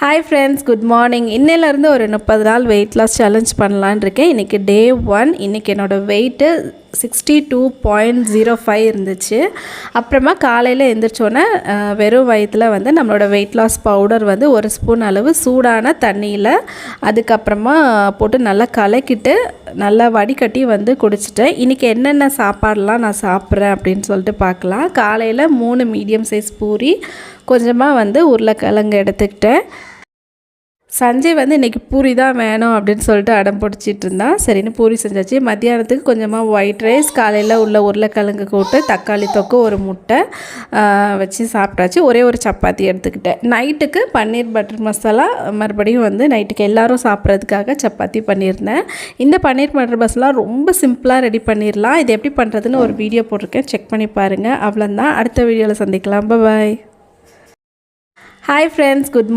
Hi friends, good morning. இன்னிலேருந்து ஒரு 30 நாள் வெயிட் லாஸ் சேலஞ்ச் பண்ணலான்னு இருக்கேன். இன்றைக்கி டே 1. இன்றைக்கி என்னோடய வெயிட்டு 62.05 இருந்துச்சு. அப்புறமா காலையில் எழுந்திரிச்சோன்னே வெறும் வயிற்றில் வந்து நம்மளோட வெயிட் லாஸ் பவுடர் வந்து 1 ஸ்பூன் அளவு சூடான தண்ணியில் அதுக்கப்புறமா போட்டு நல்லா கலக்கிட்டு நல்லா வடிகட்டி வந்து குடிச்சிட்டேன். இன்றைக்கி என்னென்ன சாப்பாடெலாம் நான் சாப்பிட்றேன் அப்படின்னு சொல்லிட்டு பார்க்கலாம். காலையில் 3 மீடியம் சைஸ் பூரி, கொஞ்சமாக வந்து உருளைக்கிழங்கு எடுத்துக்கிட்டேன். சஞ்சய் வந்து இன்றைக்கி பூரி தான் வேணும் அப்படின்னு சொல்லிட்டு அடம் பிடிச்சிட்டு இருந்தான். சரின்னு பூரி செஞ்சாச்சு. மத்தியானத்துக்கு கொஞ்சமாக ஒயிட் ரைஸ், காலையில் உள்ள உருளைக்கிழங்கு கூட்டு, தக்காளி தொக்கு, ஒரு முட்டை வச்சு சாப்பிட்டாச்சு. ஒரே ஒரு சப்பாத்தி எடுத்துக்கிட்டேன். நைட்டுக்கு பன்னீர் பட்டர் மசாலா, மறுபடியும் வந்து நைட்டுக்கு எல்லோரும் சாப்பிட்றதுக்காக சப்பாத்தி பண்ணியிருந்தேன். இந்த பன்னீர் பட்டர் மசாலா ரொம்ப சிம்பிளாக ரெடி பண்ணிடலாம். இது எப்படி பண்ணுறதுன்னு ஒரு வீடியோ போட்டிருக்கேன், செக் பண்ணி பாருங்கள். அவ்வளோதான். அடுத்த வீடியோவில் சந்திக்கலாம். Bye. Hi friends, good morning.